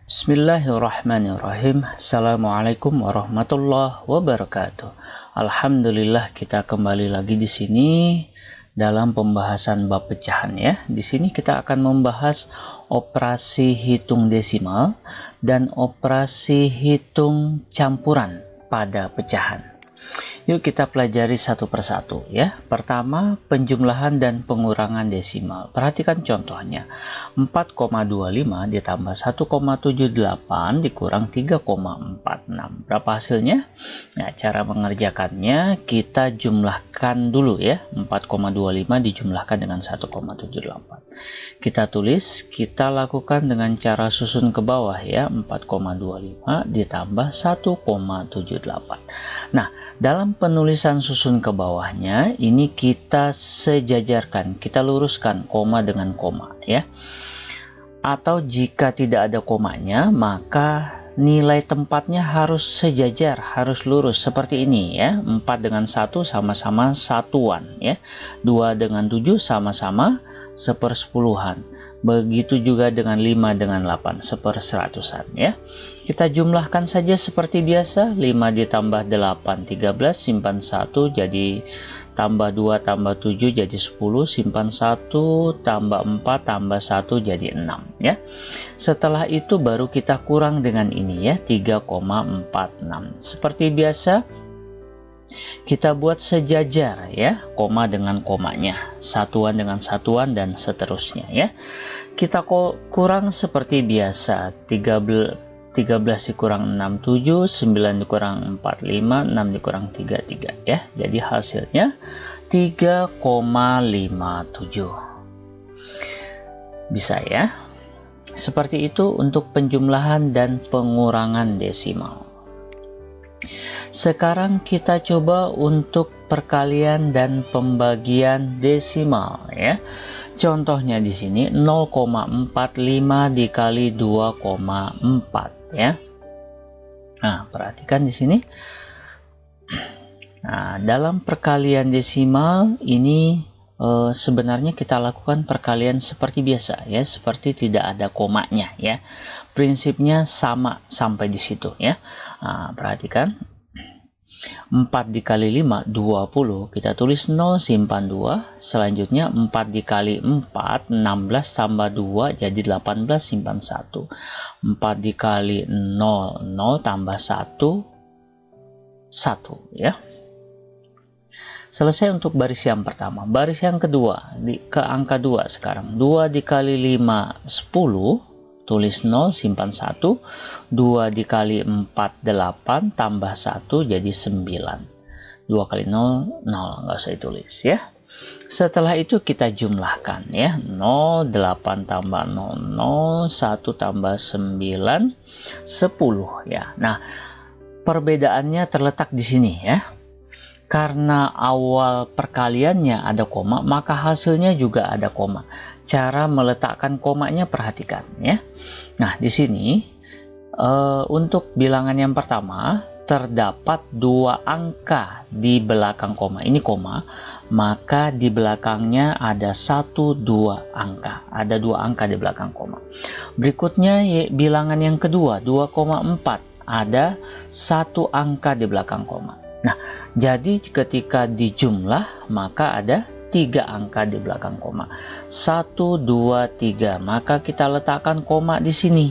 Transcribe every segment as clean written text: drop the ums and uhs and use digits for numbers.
Bismillahirrahmanirrahim. Assalamualaikum warahmatullahi wabarakatuh. Alhamdulillah kita kembali lagi di sini dalam pembahasan bab pecahan ya. Di sini kita akan membahas operasi hitung desimal dan operasi hitung campuran pada pecahan. Yuk kita pelajari satu persatu ya. Pertama, penjumlahan dan pengurangan desimal. Perhatikan contohnya. 4,25 ditambah 1,78 dikurang 3,46. Berapa hasilnya? Nah, cara mengerjakannya kita jumlahkan dulu ya. 4,25 dijumlahkan dengan 1,78. Kita tulis, kita lakukan dengan cara susun ke bawah ya. 4,25 ditambah 1,78. Nah, dalam penulisan susun ke bawahnya, ini kita sejajarkan, kita luruskan koma dengan koma ya. Atau jika tidak ada komanya, maka nilai tempatnya harus sejajar, harus lurus seperti ini ya. 4 dengan 1 sama-sama satuan ya. 2 dengan 7 sama-sama sepersepuluhan. Begitu juga dengan 5 dengan 8 seperseratusan ya. Kita jumlahkan saja seperti biasa. 5 ditambah 8 13, simpan 1 jadi tambah 2 tambah 7 jadi 10, simpan 1 tambah 4 tambah 1 jadi 6 ya. Setelah itu baru kita kurang dengan ini ya, 3,46. Seperti biasa kita buat sejajar ya, koma dengan komanya, satuan dengan satuan dan seterusnya ya. Kita kurang seperti biasa, 13 dikurang 6 7, 9 dikurang 4 5, 6 dikurang 3 3 ya. Jadi hasilnya 3,57. Bisa ya. Seperti itu untuk penjumlahan dan pengurangan desimal. Sekarang kita coba untuk perkalian dan pembagian desimal ya. Contohnya di sini 0,45 dikali 2,4 ya. Nah, perhatikan di sini. Nah, dalam perkalian desimal ini sebenarnya kita lakukan perkalian seperti biasa ya, seperti tidak ada komanya ya. Prinsipnya sama sampai di situ ya. Nah, perhatikan. 4 dikali 5 20, kita tulis 0 simpan 2. Selanjutnya 4 dikali 4 16 tambah 2 jadi 18, simpan 1. 4 dikali 0 0 tambah 1 1 ya. Selesai untuk baris yang pertama. Baris yang kedua ke angka 2 sekarang. 2 dikali 5 10, tulis 0 simpan 1. 2 dikali 4 8 tambah 1 jadi 9. 2 kali 0 0, nggak usah ditulis ya. Setelah itu kita jumlahkan ya. 0 8 tambah 0 0, 1 tambah 9 10 ya. Nah, perbedaannya terletak di sini ya. Karena awal perkaliannya ada koma, maka hasilnya juga ada koma. Cara meletakkan komanya perhatikan ya. Nah, di sini untuk bilangan yang pertama terdapat 2 angka di belakang koma. Ini koma, maka di belakangnya ada 1 2 angka. Ada 2 angka di belakang koma. Berikutnya bilangan yang kedua 2,4, ada 1 angka di belakang koma. Nah, jadi ketika dijumlah maka ada 3 angka di belakang koma. 1 2 3, maka kita letakkan koma di sini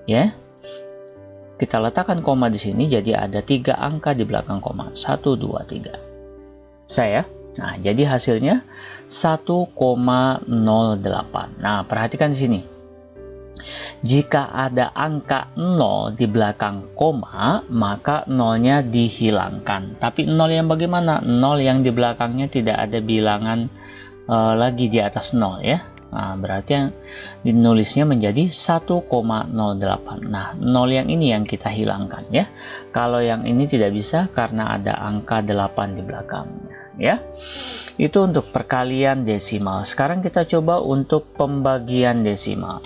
ya. Kita letakkan koma di sini, jadi ada 3 angka di belakang koma. 1 2 3. Saya. Nah, jadi hasilnya 1,08. Nah, perhatikan di sini. Jika ada angka 0 di belakang koma, maka 0-nya dihilangkan. Tapi 0 yang bagaimana? 0 yang di belakangnya tidak ada bilangan lagi di atas 0 ya. Nah, berarti yang dinulisnya menjadi 1,08. Nah, 0 yang ini yang kita hilangkan ya. Kalau yang ini tidak bisa karena ada angka 8 di belakangnya ya. Itu untuk perkalian desimal. Sekarang kita coba untuk pembagian desimal.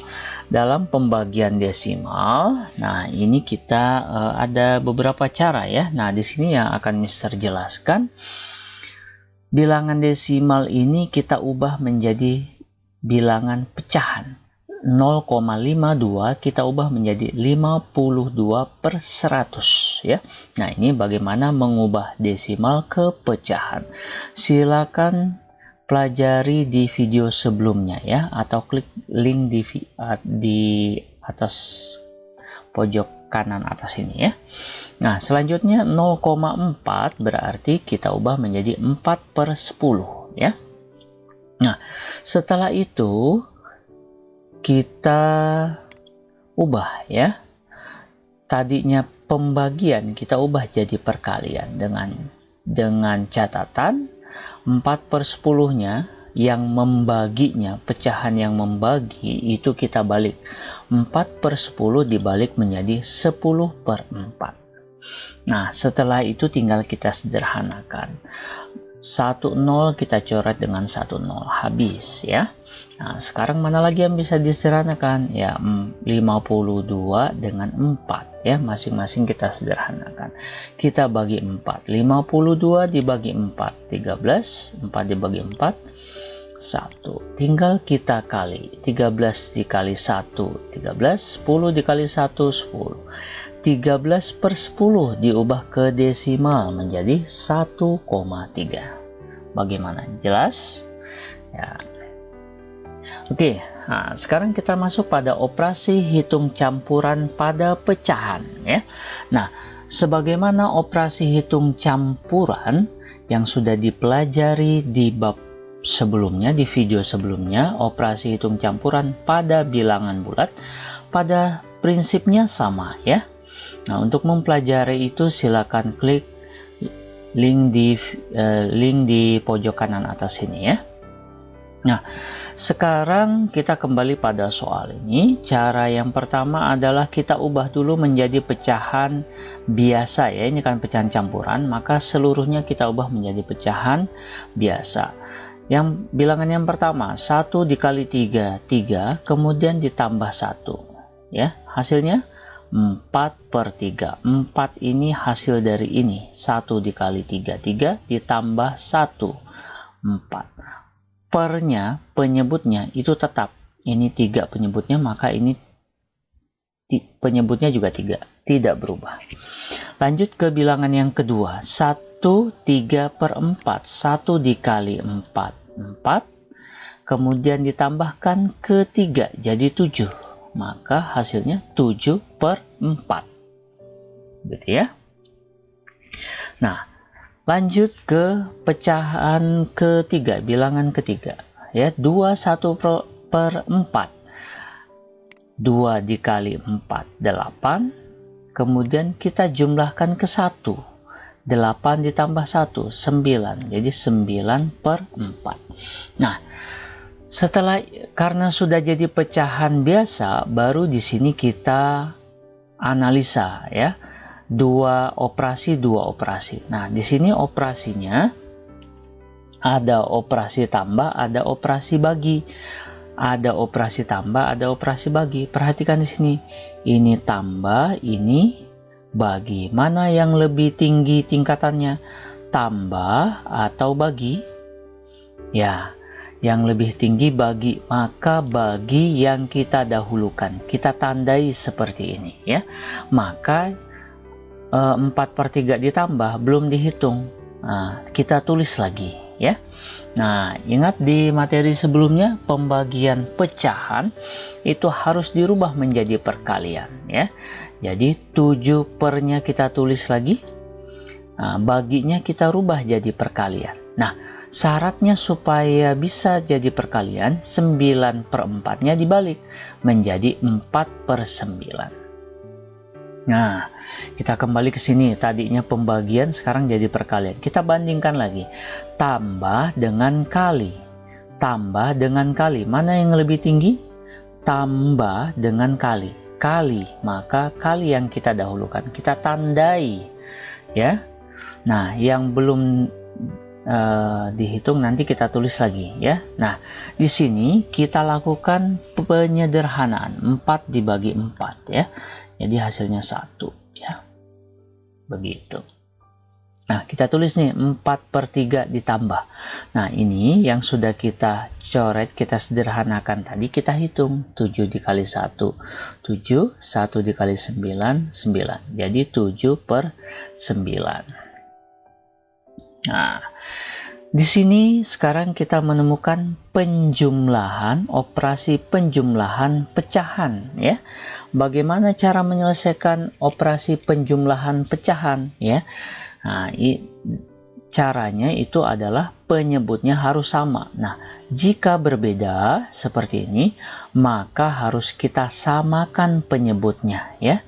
Dalam pembagian desimal, nah ini kita ada beberapa cara ya. Nah, di sini yang akan Mister jelaskan. Bilangan desimal ini kita ubah menjadi bilangan pecahan. 0,52 kita ubah menjadi 52/100 ya. Nah, ini bagaimana mengubah desimal ke pecahan. Silakan pelajari di video sebelumnya ya, atau klik link di atas pojok kanan atas ini ya. Nah, selanjutnya 0,4 berarti kita ubah menjadi 4/10 ya. Nah, setelah itu kita ubah ya. Tadinya pembagian kita ubah jadi perkalian dengan catatan 4/10-nya yang membaginya, pecahan yang membagi itu kita balik. 4/10 dibalik menjadi 10/4. Nah, setelah itu tinggal kita sederhanakan. 10 kita coret dengan 10, habis ya. Nah, sekarang mana lagi yang bisa disederhanakan? Ya, 52 dengan 4 ya, masing-masing kita sederhanakan. Kita bagi 4. 52 dibagi 4, 13. 4 dibagi 4, 1. Tinggal kita kali. 13 dikali 1, 13. 10 dikali 1, 10. 13/10 diubah ke desimal menjadi 1,3. Bagaimana? Jelas? Ya. Oke, nah sekarang kita masuk pada operasi hitung campuran pada pecahan ya. Nah, sebagaimana operasi hitung campuran yang sudah dipelajari di bab sebelumnya, di video sebelumnya, operasi hitung campuran pada bilangan bulat pada prinsipnya sama ya. Nah, untuk mempelajari itu silakan klik link di pojok kanan atas ini ya. Nah, sekarang kita kembali pada soal ini. Cara yang pertama adalah kita ubah dulu menjadi pecahan biasa ya. Ini kan pecahan campuran, maka seluruhnya kita ubah menjadi pecahan biasa. Yang bilangan yang pertama 1 dikali 3, 3, kemudian ditambah 1 ya. Hasilnya 4/3. 4 ini hasil dari ini. 1 dikali 3, 3 ditambah 1, 4. Pernya, penyebutnya itu tetap. Ini 3 penyebutnya, maka ini penyebutnya juga 3. Tidak berubah. Lanjut ke bilangan yang kedua. 1 3/4. 1 dikali 4, 4. Kemudian ditambahkan ke 3, jadi 7. Maka hasilnya 7/4. Gitu ya. Nah, lanjut ke pecahan ketiga, bilangan ketiga ya. 2 1/4. 2 dikali 4, 8. Kemudian kita jumlahkan ke 1. 8 ditambah 1, 9. Jadi 9/4. Nah, karena sudah jadi pecahan biasa, baru di sini kita analisa ya. 2 operasi. Nah, di sini operasinya ada operasi tambah, ada operasi bagi. Ada operasi tambah, ada operasi bagi. Perhatikan di sini. Ini tambah, ini bagi. Mana yang lebih tinggi tingkatannya? Tambah atau bagi? Ya, yang lebih tinggi bagi, maka bagi yang kita dahulukan. Kita tandai seperti ini ya. Maka 4/3 ditambah belum dihitung. Nah, kita tulis lagi ya. Nah, ingat di materi sebelumnya pembagian pecahan itu harus dirubah menjadi perkalian ya. Jadi 7/nya kita tulis lagi. Nah, baginya kita rubah jadi perkalian. Nah, syaratnya supaya bisa jadi perkalian, 9/4-nya dibalik menjadi 4/9. Nah, kita kembali ke sini. Tadinya pembagian, sekarang jadi perkalian. Kita bandingkan lagi. Tambah dengan kali. Tambah dengan kali. Mana yang lebih tinggi? Tambah dengan kali. Kali. Maka kali yang kita dahulukan. Kita tandai. Ya. Nah, yang belum dihitung nanti kita tulis lagi ya. Nah, di sini kita lakukan penyederhanaan. 4 dibagi 4 ya. Jadi hasilnya 1 ya. Begitu. Nah, kita tulis nih 4/3 ditambah. Nah, ini yang sudah kita coret, kita sederhanakan tadi, kita hitung. 7 dikali 1, 7, 1 dikali 9, 9. Jadi 7/9. Nah, di sini sekarang kita menemukan penjumlahan, operasi penjumlahan pecahan ya. Bagaimana cara menyelesaikan operasi penjumlahan pecahan ya? Nah, caranya itu adalah penyebutnya harus sama. Nah, jika berbeda seperti ini, maka harus kita samakan penyebutnya ya.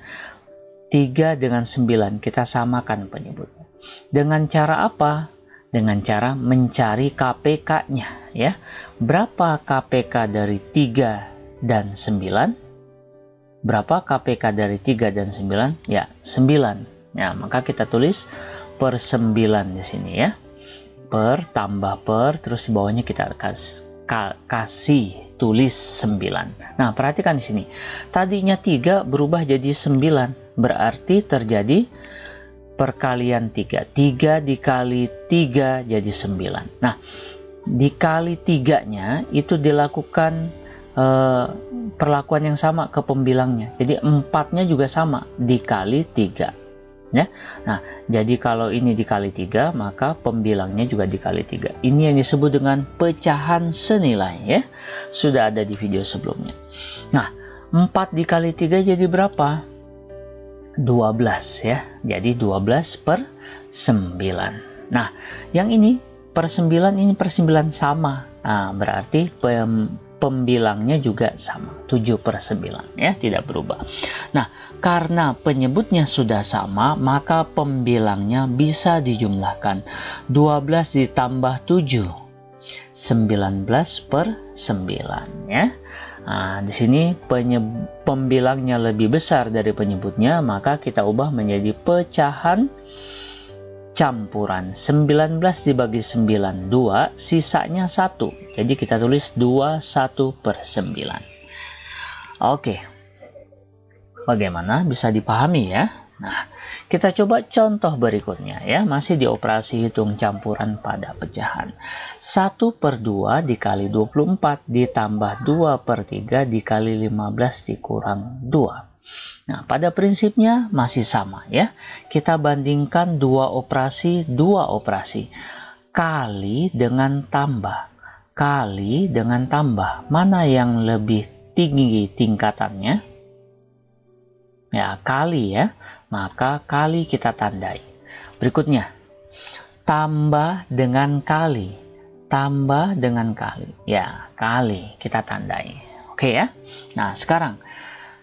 3 dengan 9 kita samakan penyebutnya. Dengan cara apa? Dengan cara mencari KPK-nya ya. Berapa KPK dari 3 dan 9? Berapa KPK dari 3 dan 9? Ya, 9. Ya, maka kita tulis per 9 di sini ya. Per tambah per, terus di bawahnya kita kasih tulis 9. Nah, perhatikan di sini. Tadinya 3 berubah jadi 9. Berarti terjadi perkalian 3. 3 dikali 3 jadi 9. Nah, dikali 3-nya itu dilakukan perlakuan yang sama ke pembilangnya. Jadi 4-nya juga sama, dikali 3. Ya. Nah, jadi kalau ini dikali 3, maka pembilangnya juga dikali 3. Ini yang disebut dengan pecahan senilai ya. Sudah ada di video sebelumnya. Nah, 4 dikali 3 jadi berapa? 12 ya. Jadi 12/9. Nah, yang ini per 9, ini per 9 sama. Nah, berarti pembilangnya juga sama, 7/9 ya, tidak berubah. Nah, karena penyebutnya sudah sama, maka pembilangnya bisa dijumlahkan. 12 ditambah 7, 19/9 ya. Nah, di sini pembilangnya lebih besar dari penyebutnya, maka kita ubah menjadi pecahan campuran. 19 dibagi 9, 2, sisanya 1. Jadi kita tulis 21/9. Oke. Bagaimana? Bisa dipahami ya? Nah, kita coba contoh berikutnya ya. Masih di operasi hitung campuran pada pecahan. 1/2 dikali 24 ditambah 2/3 dikali 15 dikurang 2. Nah, pada prinsipnya masih sama ya. Kita bandingkan dua operasi. Kali dengan tambah. Kali dengan tambah. Mana yang lebih tinggi tingkatannya? Ya, kali ya. Maka kali kita tandai. Berikutnya, tambah dengan kali. Tambah dengan kali. Ya, kali kita tandai. Oke ya. Nah, sekarang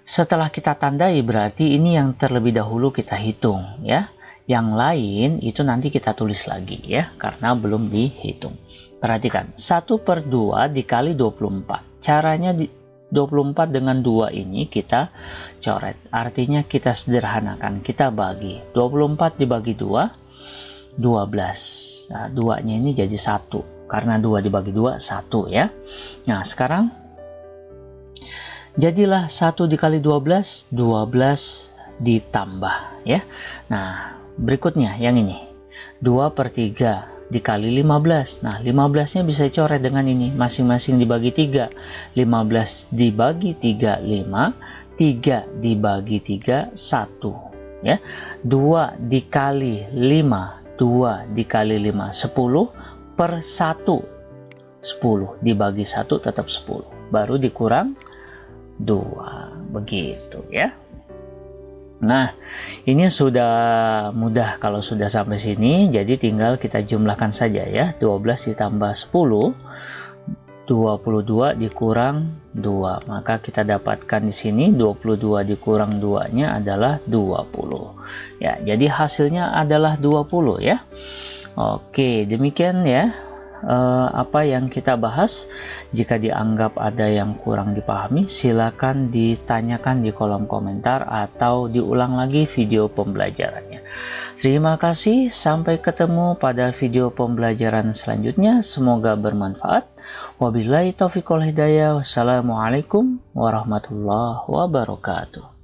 setelah kita tandai, berarti ini yang terlebih dahulu kita hitung ya. Yang lain itu nanti kita tulis lagi ya, karena belum dihitung. Perhatikan, 1/2 dikali 24. Caranya 24 dengan 2 ini kita coret. Artinya kita sederhanakan, kita bagi. 24 dibagi 2, 12. Nah, 2-nya ini jadi 1. Karena 2 dibagi 2, 1 ya. Nah, sekarang jadilah 1 dikali 12, 12 ditambah ya. Nah, berikutnya yang ini. 2/3 dikali 15. Nah, 15-nya bisa coret dengan ini. Masing-masing dibagi 3. 15 dibagi 3, 5. 3 dibagi 3, 1. Ya. 2 dikali 5. 2 dikali 5, 10/1. 10 dibagi 1 tetap 10. Baru dikurang 2, begitu ya. Nah, ini sudah mudah kalau sudah sampai sini, jadi tinggal kita jumlahkan saja ya. 12 ditambah 10, 22 dikurang 2. Maka kita dapatkan di sini 22 dikurang 2-nya adalah 20. Ya, jadi hasilnya adalah 20 ya. Oke, demikian ya. Apa yang kita bahas. Jika dianggap ada yang kurang dipahami, silakan ditanyakan di kolom komentar atau diulang lagi video pembelajarannya. Terima kasih, sampai ketemu pada video pembelajaran selanjutnya. Semoga bermanfaat. Wabillahi taufiq wal hidayah. Wassalamualaikum warahmatullahi wabarakatuh.